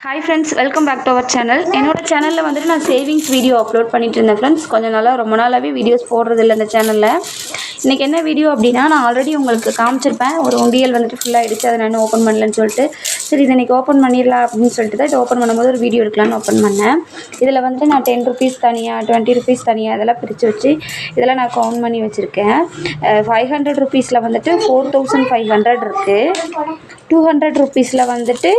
Hi friends, welcome back to our channel. என்னோட சேனல்ல வந்துட்டு நான் சேவிங்ஸ் வீடியோ அப்லோட் பண்ணிட்டு இருந்தேன் ஃப்ரெண்ட்ஸ். ரொம்ப நாளாவே வீடியோஸ் போடுறது இல்ல இந்த சேனல்ல. இன்னைக்கு என்ன வீடியோ அப்படினா நான் ஆல்ரெடி உங்களுக்கு காமிச்சிருப்பேன். ஒரு உண்டியல் வந்துட்டு ஃபுல்லா ஆயிடுச்சு. அத நான் ஓபன் பண்ணலன்னு சொல்லிட்டு சரி இத இன்னைக்கு ஓபன் பண்ணிரலாம் அப்படினு சொல்லிட்டு தான் இத ஓபன் பண்ணும்போது ஒரு வீடியோ எடுக்கலாம்னு ஓபன் பண்ணேன். இதுல வந்துட்டு நான் 10 ரூபீஸ் தனியா 20 ரூபீஸ் தனியா அதெல்லாம் பிரிச்சு வச்சு இதெல்லாம் நான் கவுண்ட் பண்ணி வச்சிருக்கேன். 500 ரூபீஸ்ல வந்துட்டு 4500 இருக்கு. 200 ரூபீஸ்ல வந்துட்டு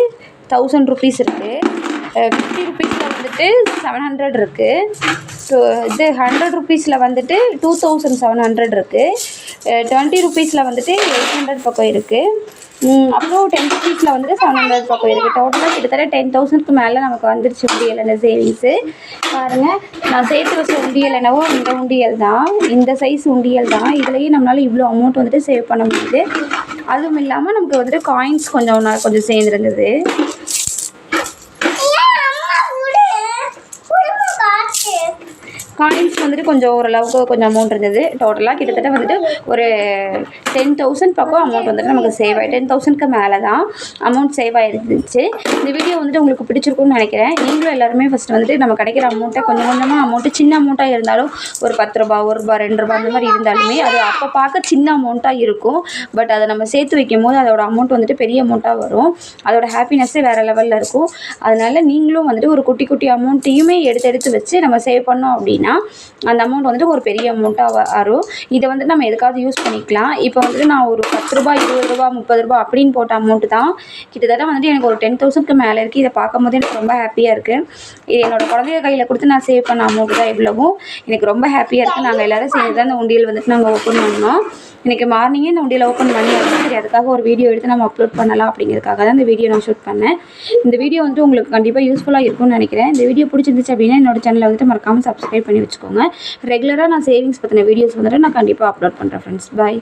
1000 ரூபீஸ் இருக்குது. 50 ரூபீஸில் வந்துட்டு 700 இருக்குது. ஸோ இது 100 ரூபீஸில் வந்துட்டு 2700 இருக்குது. 20 ரூபீஸில் வந்துட்டு 800 பக்கம் இருக்குது. அப்புறம் 10 ரூபீஸில் வந்துட்டு 700 பக்கம் இருக்குது. டோட்டலாக கிட்டத்தட்ட 10,000க்கு மேலே நமக்கு வந்துருச்சு உண்டியல் இந்த சேவிங்ஸு. பாருங்கள், நான் சேர்த்து வச்ச உண்டியல் என்னவோ இந்த உண்டியல் தான், இந்த சைஸ் உண்டியல் தான். இதுலேயே நம்மளால் இவ்வளோ அமௌண்ட் வந்துட்டு சேவ் பண்ண முடியுது. அதுவும் இல்லாமல் நமக்கு வந்துட்டு காயின்ஸ் கொஞ்சம் சேர்ந்துருந்தது. காயின்ஸ் வந்துட்டு கொஞ்சம் ஓரளவுக்கு கொஞ்சம் அமௌண்ட் இருந்தது. டோட்டலாக கிட்டத்தட்ட வந்துட்டு ஒரு 10,000 பக்கம் அமௌண்ட் வந்துட்டு நமக்கு சேவ் ஆகி 10,000க்கு மேலே தான் அமௌண்ட் சேவ் ஆகிருந்துச்சு. இந்த வீடியோ வந்துட்டு உங்களுக்கு பிடிச்சிருக்குன்னு நினைக்கிறேன். நீங்களும் எல்லாருமே ஃபஸ்ட்டு வந்துட்டு நம்ம கிடைக்கிற அமௌண்ட்டை கொஞ்சம் கொஞ்சமாக அமௌண்ட்டு சின்ன அமௌண்ட்டாக இருந்தாலும் ஒரு 10 ரூபா 1 ரூபா 2 ரூபா அந்த மாதிரி இருந்தாலுமே அது அப்போ பார்க்க சின்ன அமௌண்ட்டாக இருக்கும். பட் அதை நம்ம சேர்த்து வைக்கும் போது அதோட அமௌண்ட் வந்துட்டு பெரிய அமௌண்ட்டாக வரும். அதோட ஹாப்பினஸ்ஸே வேறு லெவலில் இருக்கும். அதனால் நீங்களும் வந்துட்டு ஒரு குட்டி குட்டி அமௌண்ட்டையுமே எடுத்து வச்சு நம்ம சேவ் பண்ணோம் அப்படின்னா அந்த அமௌண்ட் வந்துட்டு ஒரு பெரிய அமௌண்ட்டாக வரும். இதை வந்துட்டு நம்ம எதுக்காவது யூஸ் பண்ணிக்கலாம். இப்போ வந்துட்டு நான் ஒரு 10 ரூபா 20 ரூபா 30 ரூபா அப்படின்னு போட்ட அமௌண்ட்டு தான் கிட்டத்தட்ட வந்துட்டு எனக்கு ஒரு 10,000க்கு மேலே இருக்குது. இதை பார்க்கும்போது எனக்கு ரொம்ப ஹாப்பியாக இருக்குது. இது என்னோடய குழந்தைய கையில் கொடுத்து நான் சேவ் பண்ண அமௌண்ட்டு தான் இவ்வளவும். எனக்கு ரொம்ப ஹாப்பியாக இருக்குது. நாங்கள் எல்லோரும் சேர்ந்து தான் இந்த உண்டியல் வந்துட்டு நாங்கள் ஓப்பன் பண்ணோம். இன்றைக்கி மார்னிங்கே இந்த உண்டியல் ஓப்பன் பண்ணி சரி அதுக்காக ஒரு வீடியோ எடுத்து நம்ம அப்லோட் பண்ணலாம் அப்படிங்கிறதுக்காக தான் இந்த வீடியோ நான் ஷூட் பண்ணேன். இந்த வீடியோ வந்துட்டு உங்களுக்கு கண்டிப்பாக யூஸ்ஃபுல்லாக இருக்கும்னு நினைக்கிறேன். இந்த வீடியோ பிடிச்சிருந்துச்சு அப்படின்னா என்னோட சேனலை வந்துட்டு மறக்காமல் சப்ஸ்கிரைப் பண்ணி வச்சுக்கோங்க. ரெகுலராக நான் சேவிங்ஸ் பற்றின வீடியோஸ் வந்துட்டு நான் கண்டிப்பாக அப்லோட் பண்ணுறேன் ஃப்ரெண்ட்ஸ். பாய்.